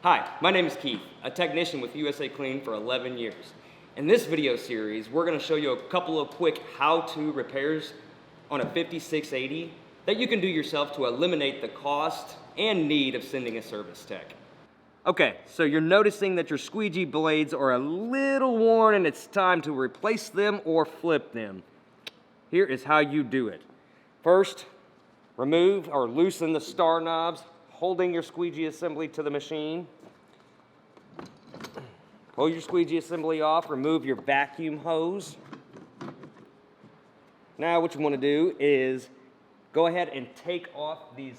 Hi, my name is Keith, a technician with USACLEAN for 11 years. In this video series, we're going to show you a couple of quick how-to repairs on a 5680 that you can do yourself to eliminate the cost and need of sending a service tech. Okay, so you're noticing that your squeegee blades are a little worn and it's time to replace them or flip them. Here is how you do it. First, remove or loosen the star knobs, holding your squeegee assembly to the machine. Pull your squeegee assembly off, remove your vacuum hose. Now what you want to do is go ahead and take off these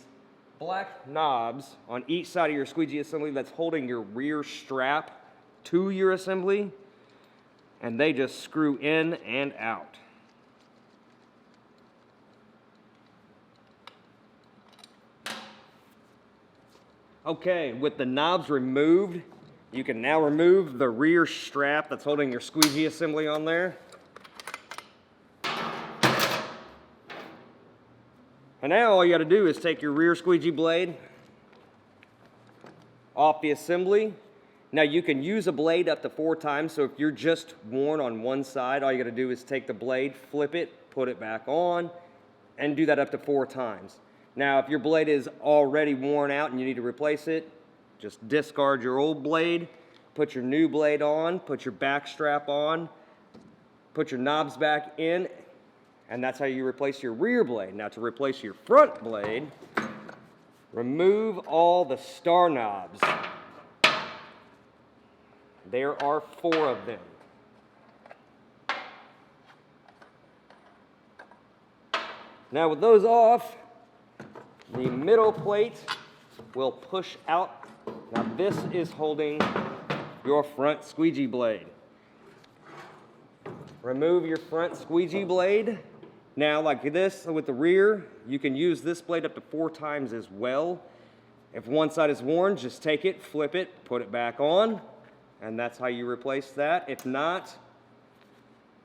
black knobs on each side of your squeegee assembly that's holding your rear strap to your assembly, and they just screw in and out. Okay, with the knobs removed, you can now remove the rear strap that's holding your squeegee assembly on there. And now all you got to do is take your rear squeegee blade off the assembly. Now you can use a blade up to 4 times, so if you're just worn on one side, all you got to do is take the blade, flip it, put it back on, and do that up to 4 times. Now, if your blade is already worn out and you need to replace it, just discard your old blade, put your new blade on, put your back strap on, put your knobs back in, and that's how you replace your rear blade. Now, to replace your front blade, remove all the star knobs. There are 4 of them. Now, with those off, the middle plate will push out. Now this is holding your front squeegee blade. Remove your front squeegee blade. Now like this with the rear, you can use this blade up to 4 times as well. If one side is worn, just take it, flip it, put it back on, and that's how you replace that. If not,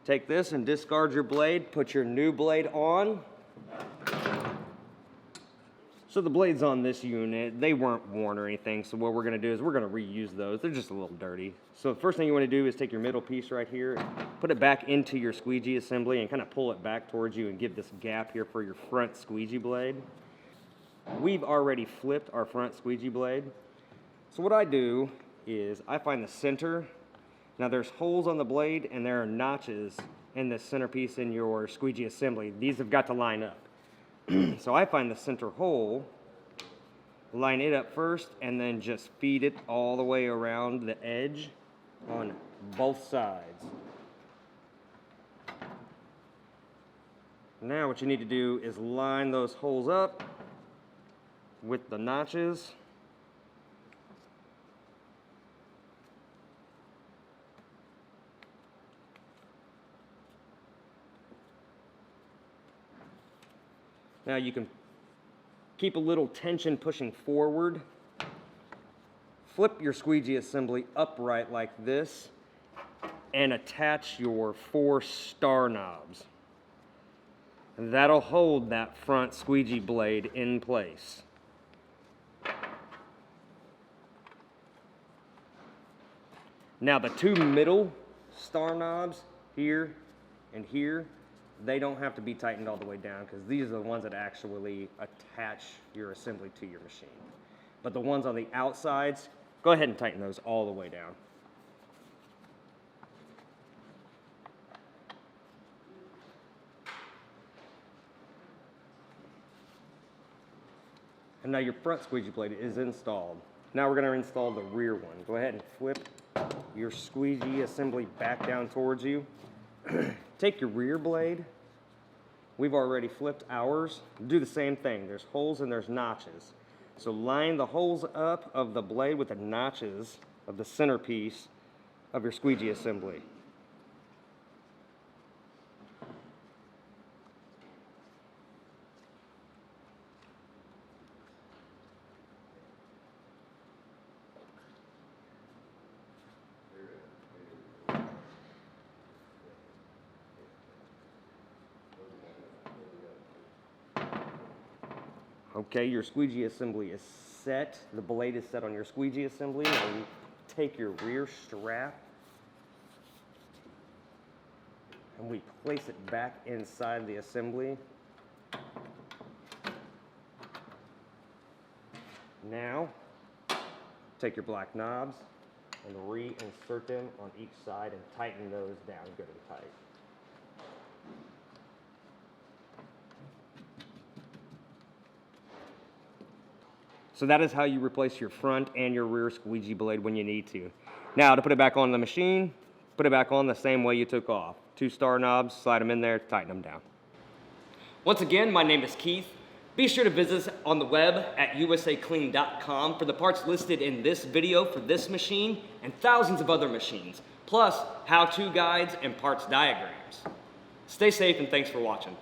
take this and discard your blade, put your new blade on. So the blades on this unit, they weren't worn or anything, so what we're going to do is we're going to reuse those. They're just a little dirty. So the first thing you want to do is take your middle piece right here, put it back into your squeegee assembly and kind of pull it back towards you and give this gap here for your front squeegee blade. We've already flipped our front squeegee blade. So what I do is I find the center. Now there's holes on the blade and there are notches in the centerpiece in your squeegee assembly. These have got to line up. So I find the center hole, line it up first, and then just feed it all the way around the edge on both sides. Now what you need to do is line those holes up with the notches. Now you can keep a little tension pushing forward. Flip your squeegee assembly upright like this and attach your 4 star knobs. And that'll hold that front squeegee blade in place. Now the 2 middle star knobs here and here, they don't have to be tightened all the way down because these are the ones that actually attach your assembly to your machine. But the ones on the outsides, go ahead and tighten those all the way down. And now your front squeegee blade is installed. Now we're going to install the rear one. Go ahead and flip your squeegee assembly back down towards you. Take your rear blade. We've already flipped ours. Do the same thing. There's holes and there's notches. So line the holes up of the blade with the notches of the centerpiece of your squeegee assembly. Okay, your squeegee assembly is set. The blade is set on your squeegee assembly. Now you take your rear strap and we place it back inside the assembly. Now, take your black knobs and reinsert them on each side and tighten those down good and tight. So that is how you replace your front and your rear squeegee blade when you need to. Now to put it back on the machine, put it back on the same way you took off. 2 star knobs, slide them in there, tighten them down. Once again, my name is Keith. Be sure to visit us on the web at USACLEAN.com for the parts listed in this video for this machine and thousands of other machines, plus how-to guides and parts diagrams. Stay safe and thanks for watching.